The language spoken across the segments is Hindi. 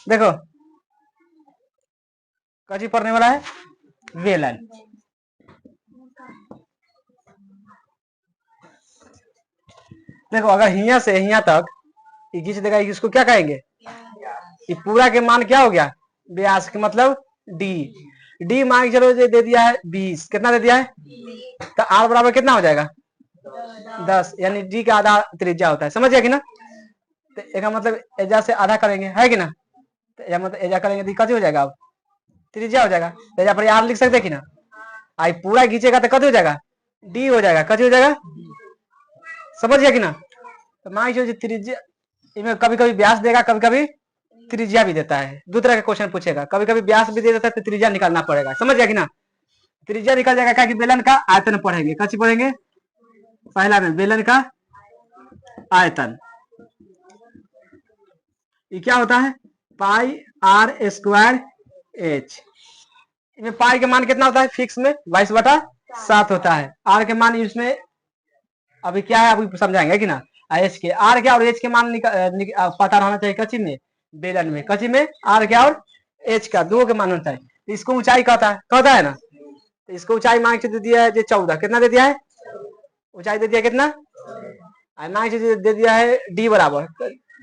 देखो कची पड़ने वाला है, बेलन। देखो अगर हिया से हिया तक खींच देगा, इसको क्या कहेंगे, ये पूरा के मान क्या हो गया, व्यास के मतलब डी। डी मान के चलो दे दिया है 20, कितना दे दिया है, तो आर बराबर कितना हो जाएगा 10, यानी डी का आधा त्रिज्या होता है, समझ गया कि ना। तो एक मतलब एजा से आधा करेंगे है कि ना, तो एजा मतलब एजा करेंगे तो कति हो जाएगा, अब त्रिज्या हो जाएगा, तो एजा पर आर लिख सकते कि ना। आई पूरा खींचेगा तो कति हो जाएगा, डी हो जाएगा, कति हो जाएगा, समझ गया कि ना। तो मान लीजिए त्रिज्या, इनमें कभी कभी व्यास देगा, कभी कभी त्रिज्या भी देता है, दो तरह के क्वेश्चन पूछेगा, कभी कभी व्यास भी दे देता है तो त्रिज्या निकालना पड़ेगा, समझ गया कि ना। त्रिज्या निकल जाएगा, क्या कि बेलन का आयतन पढ़ेंगे, कच्ची पढ़ेंगे, पहला में बेलन का आयतन, ये क्या होता है, पाई आर स्क्वायर एच। इसमें पाई के मान कितना होता है फिक्स में 22/7 होता है, आर के मान इसमें अभी क्या है अभी समझाएंगे कि ना। एच के आर क्या और एच के मान पता रहना चाहिए कच्ची में, बेलन में, कच्ची में आर क्या और एच का दो के मान होता है, तो इसको ऊंचाई कहता है ना। तो इसको ऊंचाई मांग के दे दिया है 14, कितना दे दिया है, ऊंचाई दे दिया कितना, मांग से दे दिया है डी बराबर,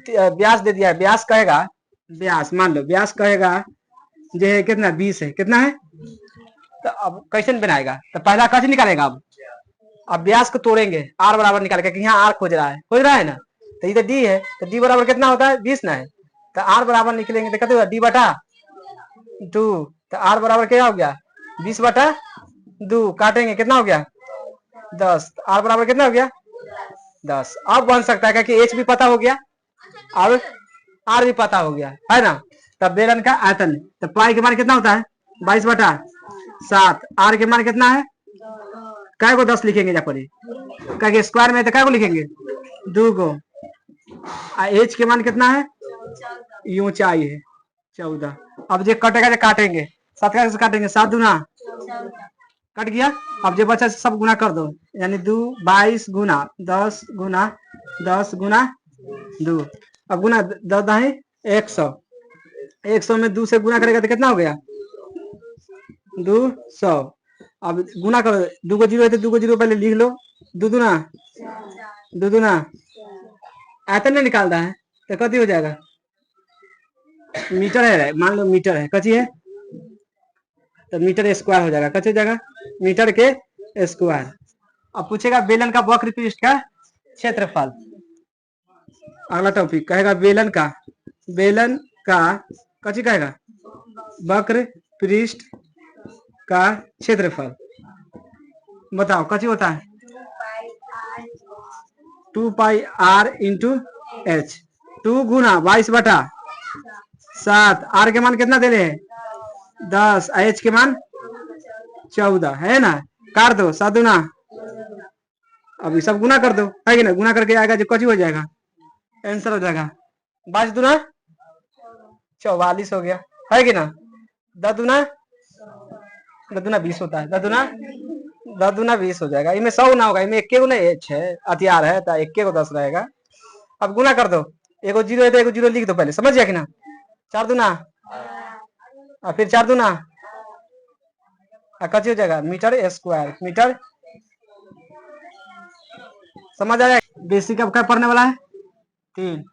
व्यास दे दिया है, व्यास कहेगा, व्यास मान लो व्यास कहेगा जो है कितना 20 है, कितना है, तो अब कैसे बनाएगा, तो पहला कैसे निकालेगा, अब व्यास को तोड़ेंगे, आर बराबर निकाल के, यहाँ आर खोज रहा है ना, तो इधर डी है, तो डी बराबर कितना होता है 20 ना है, तो आर बराबर निकलेंगे तो कितना डी बटा 2, तो आर बराबर क्या हो गया 20/2, काटेंगे कितना हो गया 10, आर बराबर कितना हो गया 10। अब बन सकता है क्योंकि एच भी पता हो गया और आर भी पता हो गया है ना। तब बेलन का आयतन, तो पाई के मान कितना होता है 22/7, आर के मान कितना है, काय को 10 लिखेंगे जा पड़ी, क्या स्क्वायर में तो काय को लिखेंगे 2 को, एच के मान कितना है, ऊंचाई है 14। अब जो कटेगा जो काटेंगे, 7 से काटेंगे, 7 दूना कट गया, अब जो बचा सब गुना कर दो, यानी 2 22 गुना 10 गुना 10 गुना 2, अब गुना 10 दाही 100, 100 में 2 से गुना करेगा तो कितना हो गया 200। अब गुना करो, 2 को 0 है तो 2 को 0 पहले लिख लो, 2 दूना आयतन नहीं निकालता है तो कति हो जाएगा, मीटर है, मान लो मीटर है, कची है, तो मीटर स्क्वायर हो जाएगा, कच्चे जाएगा मीटर के स्क्वायर। अब पूछेगा बेलन का वक्र पृष्ठ का क्षेत्रफल, अगला टॉपिक कहेगा बेलन का कची कहेगा वक्र पृष्ठ का क्षेत्रफल, बताओ कची होता है 2 पाई आर इंटू एच, 2 गुना 22/7, आर के मान कितना दे रहे हैं 10, एच के मान 14 है ना, काट दो 7 दूना, अभी सब गुना कर दो है कि ना, गुना करके आएगा जो कची हो जाएगा आंसर हो जाएगा 22 दूना 44 हो गया है कि ना, 10 दूना 20 होता है, 10 दूना 20 हो जाएगा, इनमें 100 ना होगा, इनमें 1 गुना एच है हथियार है तो 1 को 10 रहेगा। अब गुना कर दो, एगो 0 है तो एगो 0 लिख दो पहले, समझ गया कि ना, 4 दूना और फिर 4 दूना कची हो जाएगा मीटर स्क्वायर, मीटर, समझ आया। बेसिक अब क्या पढ़ने वाला है 3,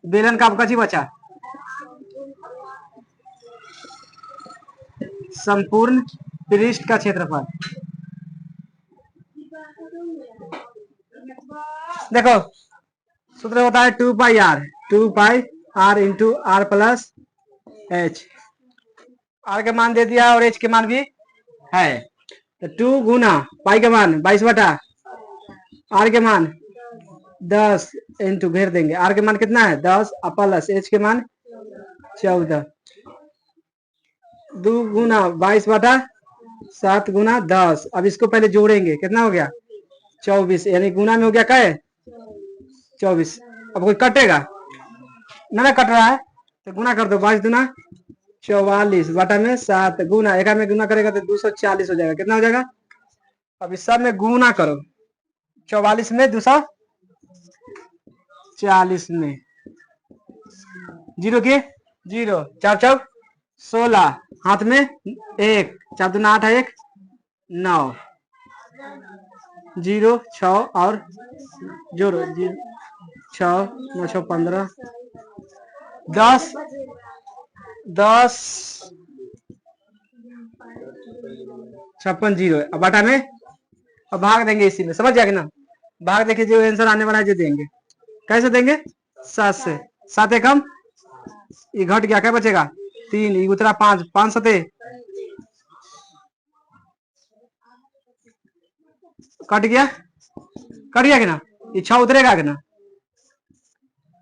बेलन का अब कची बचा संपूर्ण पृष्ठ का क्षेत्रफल, देखो सूत्र होता है 2 pi R into R plus H, R के मान दे दिया और एच के मान भी है, तो 2 गुना पाई के मान 22/, आर के मान 10 इंटू घेर देंगे, आर के मान कितना है 10 प्लस एच के मान 14, 2 गुना 22/7 गुना 10, अब इसको पहले जोड़ेंगे कितना हो गया 24, यानी गुना में हो गया क्या है 24। अब कोई कटेगा ना कट रहा है तो गुना कर दो, 22 दूना 44 बटा में 7 गुना, एक में गुना करेगा तो 240 हो जाएगा, कितना हो जाएगा, अब इस सब में गुना करो, 44 में 240 में 0 के 0, 4 चौक 16, हाथ में 1, 4 दूना 8 है 1, 9, 0 6 और 0 6 9 6 15, 10 10 56 0। अब बटा में अब भाग देंगे इसी में, समझ जाएगा ना। भाग देखिए जो आंसर आने वाला है जो देंगे, कैसे देंगे 7 से, 7 एकम ये घट गया, क्या बचेगा 3, ये उतरा 5, 5 7 कट गया कि ना, ये 6 उतरेगा कि ना।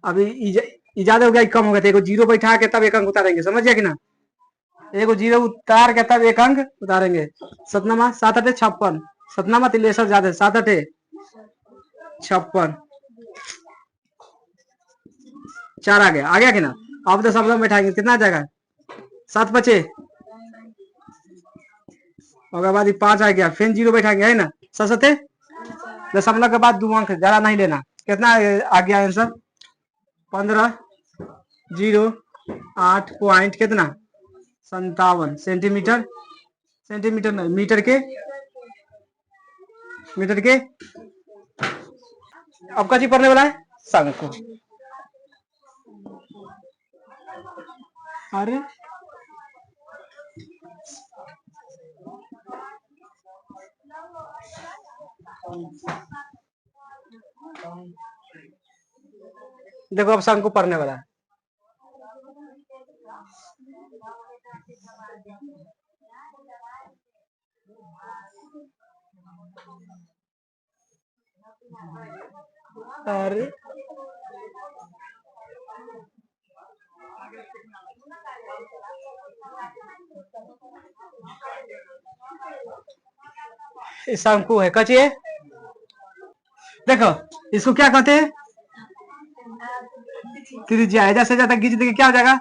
अभी ज्यादा हो गया कम हो गया, तो 0 बैठा के तब एक अंक उतारेंगे, समझ गया कि ना। एगो 0 उतार के तब एक अंक उतारेंगे। सतनामा 7 8 56, सतनामा तिलेसर ज्यादा 7 8 56, 4 आ गया कि ना। अब तो सब लोग बैठाएंगे, कितना आ जाएगा 7 बचे, और बाद 5 आ गया, फिर 0 बैठाएंगे है ना। 7 7 दशमलव के बाद 2 अंक, ज्यादा नहीं लेना। कितना आ गया आंसर 15 0 8 पॉइंट कितना 57 सेंटीमीटर, सेंटीमीटर नहीं मीटर के, मीटर के। अब क्या चीज पढ़ने वाला है शंकु। अरे देखो अब शंकु पढ़ने वाला है। अरे शंकु है, कची है। देखो इसको क्या कहते हैं त्रिज्या है, जैसे ज्यादा खींच देंगे क्या हो जाएगा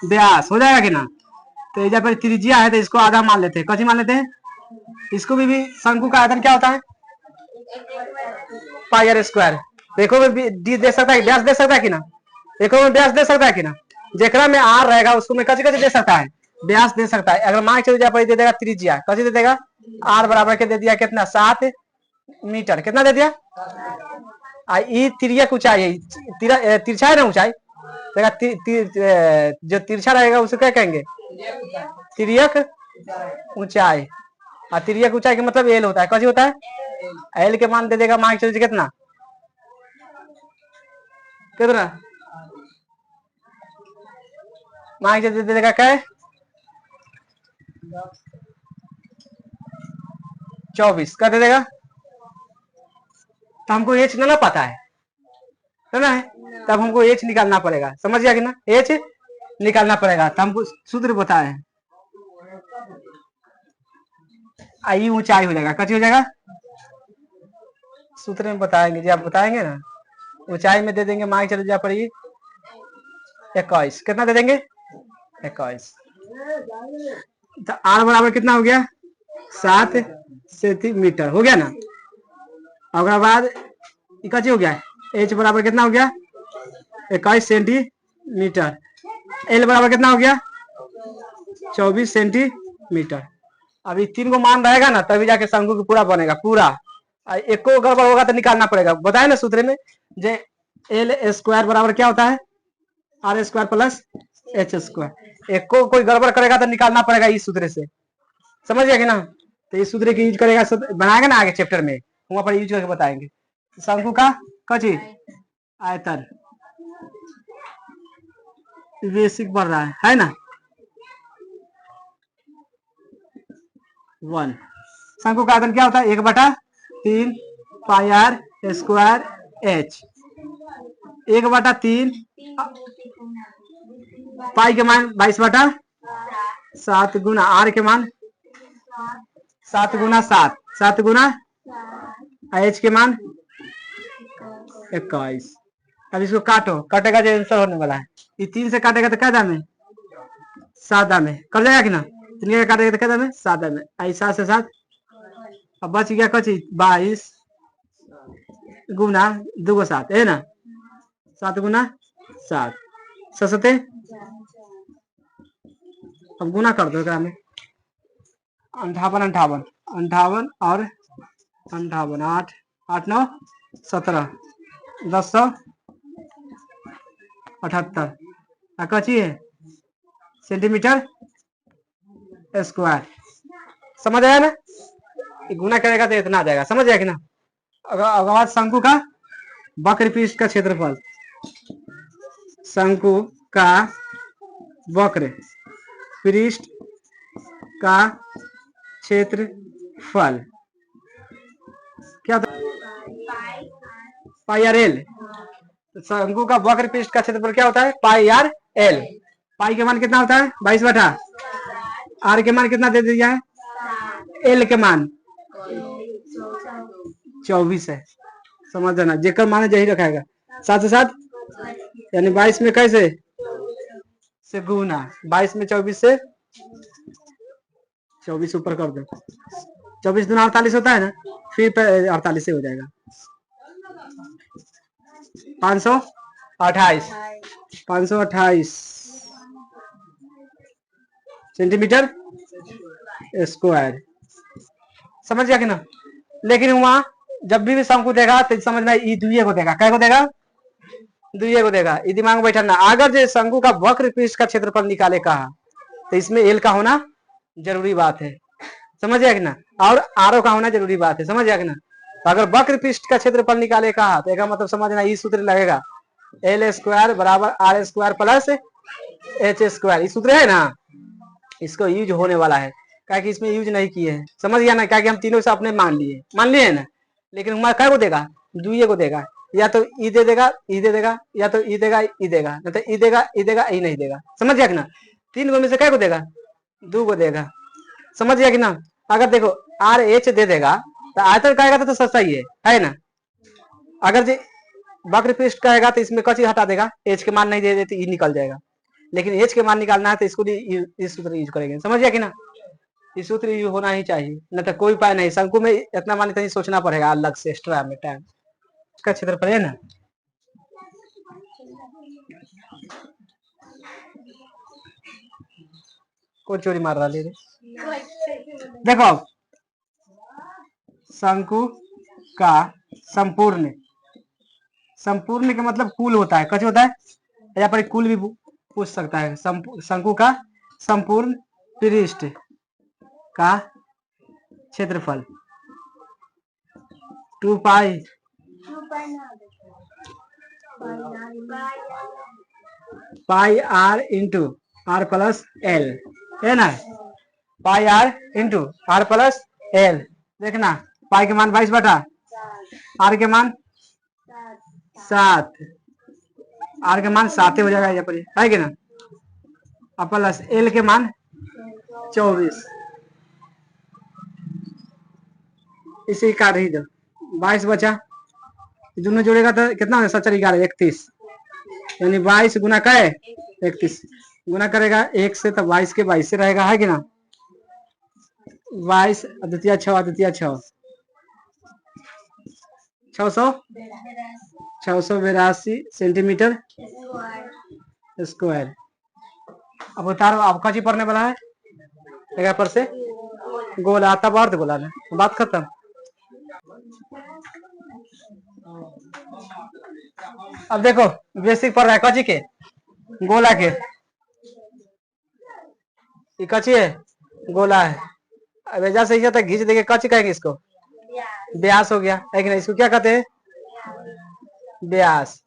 व्यास हो जाएगा कि ना। तो जब पर त्रिज्या है तो इसको आधा मान लेते हैं, कची मान लेते हैं इसको भी शंकु का आयतन क्या होता है पाई आर स्क्वायर। देखो में डी दे सकता है, व्यास दे सकता है कि ना, देखो में व्यास दे सकता है कि ना, जेकरा में आर रहेगा उसको में कची कची दे सकता है व्यास दे सकता है। अगर मान चल जाए दे देगा त्रिज्या, कची दे देगा आर बराबर के दे दिया कितना 7 मीटर, कितना दे दिया। तिर्यक ऊंचाई है, तिरछा है ना ऊंचाई, जो तिरछा रहेगा उसे क्या कहेंगे तिर्यक ऊंचाई। और तिर्यक ऊंचाई का मतलब एल होता है, कैसे होता है एल के मान दे देगा मान चल कितना कितना मान दे देगा क्या 24 कर दे देगा। तो हमको एच ना पता है ना, तब हमको एच निकालना पड़ेगा, समझ गया कि ना, एच निकालना पड़ेगा। तो हमको सूत्र बताए आई ऊंचाई हो जाएगा, कच्ची हो जाएगा सूत्र में बताएंगे, जब आप बताएंगे ना ऊंचाई में दे देंगे मान चल जा पड़ेगी 21, कितना दे देंगे 21। तो आर बराबर कितना हो गया 7 सेंटीमीटर हो गया ना। और बाद कच्ची हो गया एच बराबर कितना हो गया 21 सेंटीमीटर, एल बराबर कितना हो गया 24 सेंटीमीटर। अभी 3 को मान रहेगा ना तभी जाके शंकु की पूरा बनेगा पूरा, एक को गड़बड़ होगा तो निकालना पड़ेगा। बताए ना सूत्र में जे एल स्क्वायर बराबर क्या होता है R square plus H square, एक को कोई गड़बड़ करेगा तो निकालना पड़ेगा इस सूत्र से, समझ गया कि ना। तो इस सूत्र की यूज करेगा बनाएगा ना आगे चैप्टर में वहां पर यूज करके बताएंगे। शंकु का कची आयतन बेसिक बढ़ रहा है ना 1। शंकु का आयतन क्या होता है 1/3 पाई आर स्क्वायर एच, 1/3 पाई के मान 22/7 गुना आर के मान 7 गुना 7, 7 गुना एच के मान 21। अब इसको काटो, काटेगा जो आंसर होने वाला है ये 3 से काटेगा तो क्या दाम है 7 दाम है, कर जाएगा कि ना 3 का काटेगा तो क्या दाम है 7 दाम है। आई 7 से 7 अब बच गया कची 22 गुना 2 को 7 है ना, 7 गुना 7 7 7 अब गुना कर दो एकरा में, 58 58 58 और 58, 8 8 9 17, 1078 कची है सेंटीमीटर स्क्वायर। समझ आया ना? गुना करेगा तो इतना आ जाएगा, समझ आया कि ना? अगर शंकु का वक्र पृष्ठ का क्षेत्रफल, शंकु का वक्र पृष्ठ का क्षेत्रफल क्या था? पाई आर एल। शंकु का वक्र पृष्ठ का क्षेत्रफल क्या होता है? पाई आर एल। पाई के मान कितना होता है? 22/, आर के मान कितना दे दिया है? एल के मान 24 है। समझ जाना, जेकर मान यही रखाएगा साथ साथ, यानी 22 में कैसे से गुना, 22 में 24 से 24 ऊपर कर दो, 24 दूना 48 होता है ना, फिर 48 से हो जाएगा 528 सेंटीमीटर स्क्वायर। समझ गया कि ना? लेकिन वहां जब भी शंकु देगा तो समझना ई दुइये को देगा। क्या को देगा? दुइये को देगा। ये दिमाग में बैठना। अगर जो शंकु का वक्र पृष्ठ का क्षेत्रफल निकाले कहा तो इसमें एल का होना जरूरी बात है। समझ गया कि ना? और आर का होना जरूरी बात है। समझ गया कि ना? तो अगर वक्र पृष्ठ का क्षेत्रफल निकाले कहा तो इसका मतलब समझना ये सूत्र लगेगा, एल स्क्वायर बराबर R square plus H square. ये सूत्र है ना, इसको यूज होने वाला है, क्या कि इसमें यूज नहीं किए हैं। समझ गया ना? क्या कि हम तीनों से अपने मान लिए ना, लेकिन हमारा क्या को देगा? दुइये को देगा। या तो ई दे देगा, ई दे देगा, या तो ई देगा, ई देगा, नहीं तो ई देगा, ई देगा, ई नहीं देगा। समझ गया कि ना? तीन गो में से क्या को देगा? दो को देगा। समझ गया कि ना? अगर देखो आर एच दे देगा तो आयतन कहेगा तो सस्ता ही है ना? अगर जो वक्र पृष्ठ कहेगा तो इसमें कची हटा देगा, एच के मान नहीं दे देते, ई निकल जाएगा। लेकिन एच के मान निकालना है तो इसको इस सूत्र यूज करेंगे। समझ गया कि ना? इस सूत्र यूज होना ही चाहिए, न तो कोई उपाय नहीं। शंकु में इतना मान नहीं सोचना पड़ेगा अलग से एक्स्ट्रा में टाइम। इसका क्षेत्रफल है ना, कौन चोरी मार रहा ले? देखो शंकु का संपूर्ण, संपूर्ण का मतलब कुल होता है, कैसे होता है? यहाँ पर कुल भी पूछ सकता है। शंकु का संपूर्ण पृष्ठ का क्षेत्रफल 2 pi pi R into R plus L है ना, pi R into R plus L. देखना पाई के मान 22/, आर के मान 7, आर के मान 7 हो जाएगा यहाँ पर, है कि ना? और प्लस एल के मान 24, इसे काट ही दो, 22 बचा। दोनों जोड़ेगा तो कितना है? 7 11 31, यानी 22 गुना करे 31, गुना करेगा 1 से तो 22 के 22 से रहेगा, है कि ना? 22 द्वितीय 6 682 सेंटीमीटर स्क्वायर। अब उतारो, अब कची पढ़ने वाला है? एक पर से गोला, तब अर्ध गोला ना, बात खत्म। अब देखो बेसिक पढ़ रहा है कची के, गोला के। ये कची है? गोला है। अब ऐसा सही है तो घींच देंगे, कची कहेंगे इसको? व्यास हो गया, है कि नहीं? इसको क्या कहते हैं? व्यास।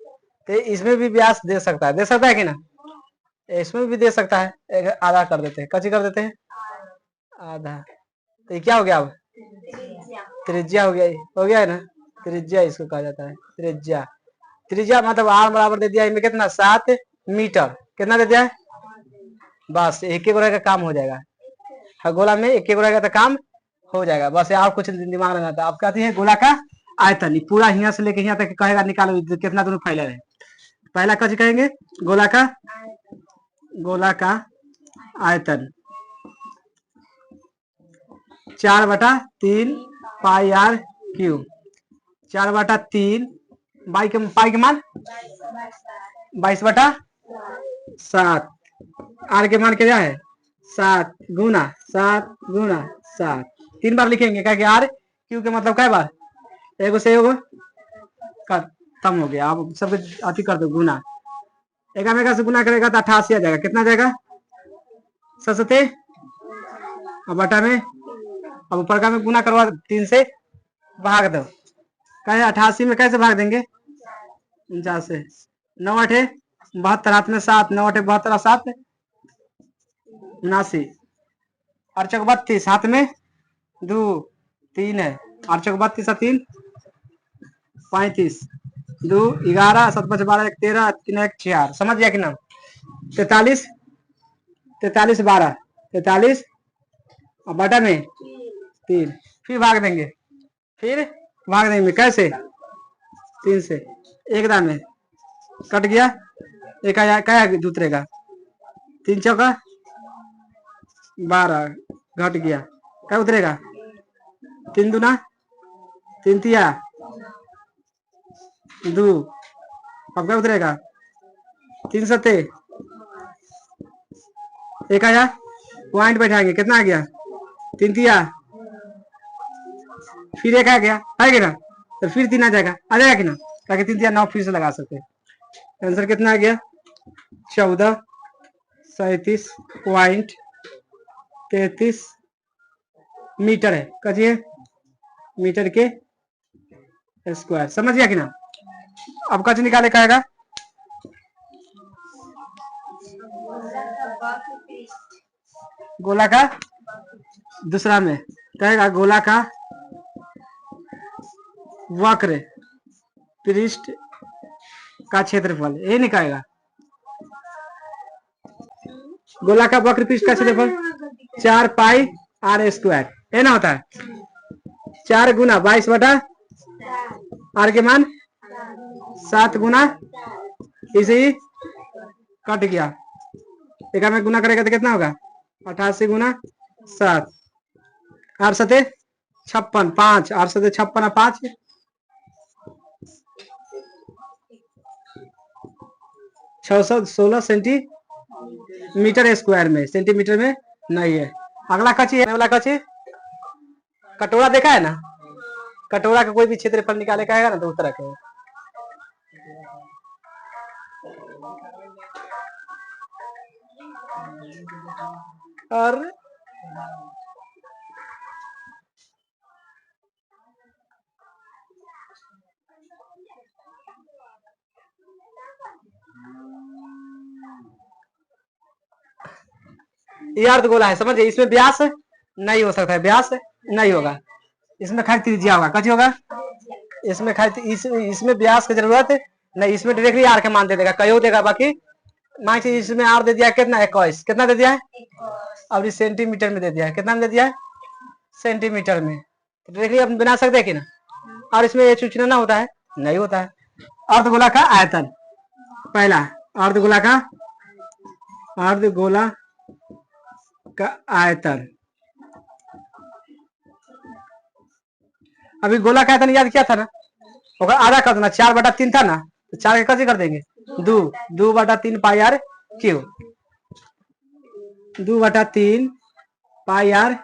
तो इसमें भी व्यास दे सकता है कि ना? इसमें भी दे सकता है। आधा कर देते हैं, कची कर देते हैं? आधा। तो ये क्या हो गया? अब त्रिज्या हो गया है ना? त्रिज्या इसको कहा जाता है, त्रिज्या। त्रिज्या मतलब आर बराबर दे दिया, इनमें कितना? 7 मीटर। कितना दे दिया है? बस एक एक का काम हो जाएगा। गोला में एक एक का काम हो जाएगा, बस। और कुछ दिमाग लगाता है। आप कहते हैं गोला का आयतन, पूरा यहाँ से लेके यहाँ तक कहेगा निकालो कितना दोनों फैला है। पहला कच कहेंगे गोला का आयतन 4/3 पाई आर क्यूब, 4/3 पाई के मान 22/7 आर के मान क्या है 7 गुना 7 गुना 7 3 बार लिखेंगे क्या कि आर क्यू के मतलब क्या बार एगो से एगो खत्म हो गया। आप सब अति कर दो गुना एका मेगा से गुना करेगा तो 88 आ जाएगा। कितना आ जाएगा सस्ते अब बटा में अब ऊपर का में गुना करवा 3 से भाग दो कहे 88 में कैसे भाग देंगे 49 से 9 8 72 हाथ में 7 9 8 72 7 79 8 चौक 32 हाथ में 2 3 है 8 चौक 32 3 35 2 11 7 5 12 1 13 3 1 4 समझ गया कि ना 43 43 12 43 और बटा में 3 फिर भाग देंगे कैसे 3 से एक दाम में कट गया एक आया क्या दूसरे का 3 चौका 12 घट गया क्या उतरेगा 3 दूना 3 तिया 2 अब क्या उतरेगा 3 सत्ते एक आया पॉइंट बैठाएंगे कितना आ गया 3 तिया फिर एक आ गया है ना तो फिर 3 आ जाएगा कि ना ताकि 3 तिया 9 फिर से लगा सकते। आंसर कितना आ गया 1437.33 मीटर है कहिए मीटर के स्क्वायर समझ गया कि ना। अब कच निकाले कहेगा गोला का दूसरा में कहेगा गोला का वक्र पृष्ठ का क्षेत्रफल ये निकालेगा गोला का वक्र पृष्ठ का क्षेत्रफल 4 पाई आर स्क्वायर है ना होता है 4 गुना 22 बटा आर के मान 7 गुना इसे ही कट गया एक में गुना करेगा तो कितना होगा 88 गुना 7 आर सते 56 5 आर सते 56 5 616 सेंटीमीटर स्क्वायर में सेंटीमीटर में नहीं है। अगला कची है वाला कची कटोरा देखा है ना कटोरा का कोई भी क्षेत्रफल निकाले का है ना तो उस तरह के और ये अर्धगोला है समझिए इसमें व्यास नहीं हो सकता है व्यास नहीं होगा इसमें खाली त्रिज्या होगा कची होगा इसमें खाली इसमें व्यास की जरूरत नहीं इसमें डायरेक्टली आर के मान दे देगा कयो देगा बाकी मान लीजिए इसमें आर दे दिया कितना 21 कितना दे दिया है अब इस सेंटीमीटर में दे दिया है कितना में दे दिया है सेंटीमीटर में तो डायरेक्टली आप बना सकते हैं कि ना और इसमें ये सूचना ना होता है नहीं होता है। अर्धगोला का आयतन पहला अर्धगोला का आयतन अभी गोला का आयतन याद किया था ना होगा आधा कर देना 4/3 था ना तो 4 के कैसे कर देंगे 2/3 pi R cube 2/3 pi R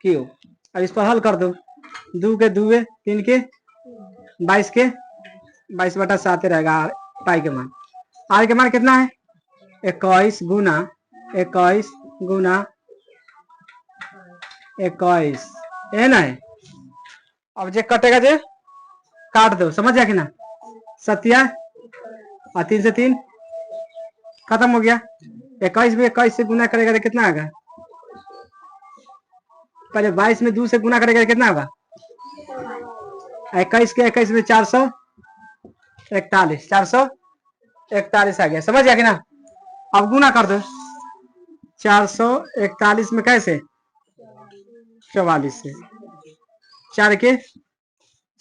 cube अब इस पर हल कर दो 2 के 2 3 के 22 के 22/7 रहेगा पाई के मान आर के मान कितना है 21 गुना 21 है ना है। अब जे कटेगा जे काट दो समझ गया कि ना सत्या और 3 से 3 खत्म हो गया 21 में 21 से गुना करेगा तो कितना आएगा पहले 22 में 2 से गुना करेगा तो कितना होगा 21 के 21 में 441 आ गया समझ गया कि ना। अब गुना कर दो 441 में कैसे 44 से 4 के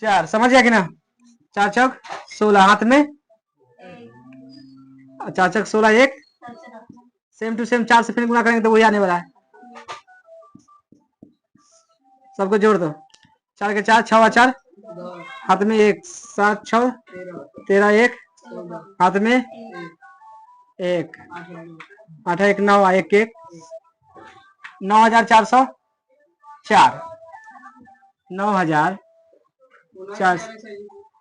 4 समझ गया कि ना 4 चौक 16 हाथ में 4 चौक 16 1 सेम टू सेम 4 से फिर गुना करेंगे तो वही आने वाला है सबको जोड़ दो 4 के 4 6 4 हाथ में 1 7 6 13 1 हाथ में 1 8 1 9 1 1 9404 9000 4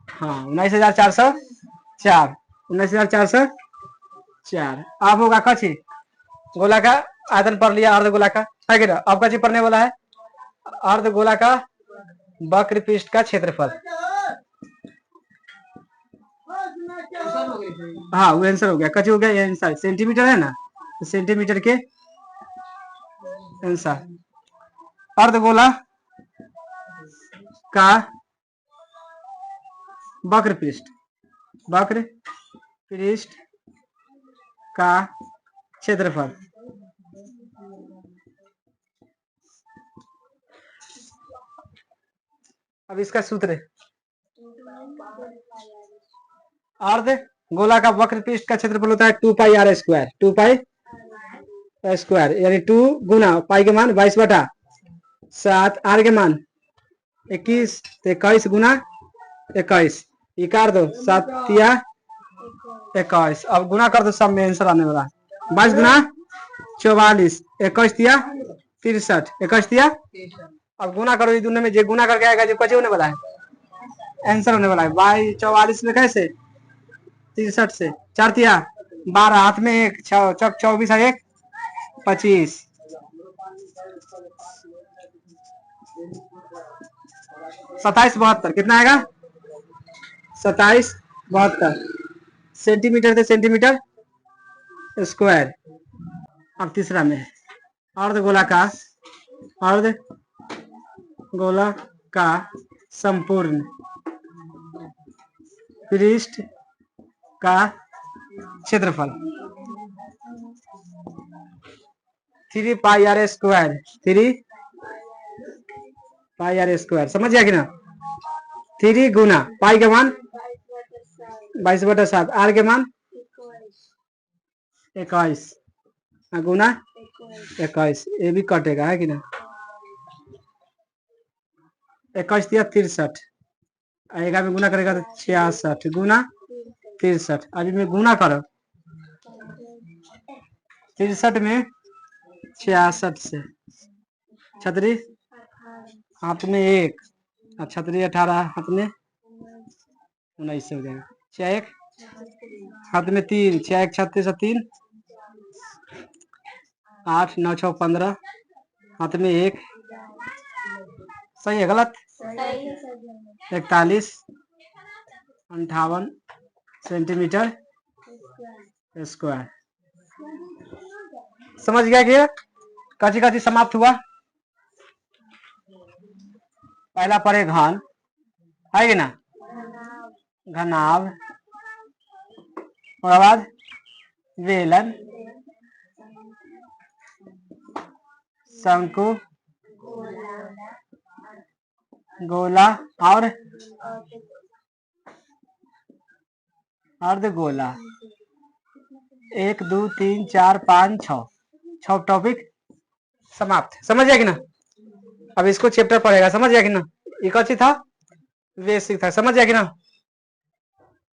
हाँ 19404 19404 आप होगा कची गोला का आयतन पढ़ लिया अर्ध गोला का है कि ना। अब कची पढ़ने वाला है अर्ध गोला का वक्र पृष्ठ का क्षेत्रफल। हाँ वो आंसर हो गया कची हो गया ये आंसर सेंटीमीटर है ना तो सेंटीमीटर के आंसर अर्धगोला का वक्र पृष्ठ का क्षेत्रफल। अब इसका सूत्र अर्ध गोला का वक्र पृष्ठ का क्षेत्रफल होता है 2 pi R square 2 pi square यानी 2 गुना पाई के मान 22/7 आर के मान 21 तो 21 गुना 21 इकार दो 7 तिया 21 अब गुना कर दो सब में आंसर आने वाला 22 गुना 44 21 तिया 63 21 तिया अब गुना करो दोनों में जो गुना करके आएगा जो कैसे होने वाला है आंसर होने वाला है 44 में कैसे 63 से 4 तिया 12 हाथ में 1 चौक 24 है 1 25 27 72 कितना आएगा 27 72 सेंटीमीटर से सेंटीमीटर स्क्वायर। अब तीसरा में अर्ध गोला का संपूर्ण पृष्ठ का क्षेत्रफल 3 pi R square 3 pi R square समझ गया कि ना 3 गुना पाई के मान 22/7 आर के मान 21 गुना 21 ये भी कटेगा है कि ना 21 दिया 63 आएगा में गुना करेगा तो 66 गुना 63 अभी में गुना करो 63 में 66 से छतरी हाथ में 1 और छतरी 18 हाथ में 19 हो जाएगा 6 1 हाथ में 3 6 1 36 3 8 9 6 15 हाथ में 1 सही है गलत 41 58 सेंटीमीटर स्क्वायर। समझ गया कि काची काची समाप्त हुआ पहला पढ़े घन है कि ना घनाभ और बाद वेलन शंकु गोला और अर्धगोला 1 2 3 4 5 6 टॉपिक समाप्त। समझ गया कि ना। अब इसको चैप्टर पढ़ेगा समझ गया कि ना एक अच्छी था बेसिक था समझ गया कि ना।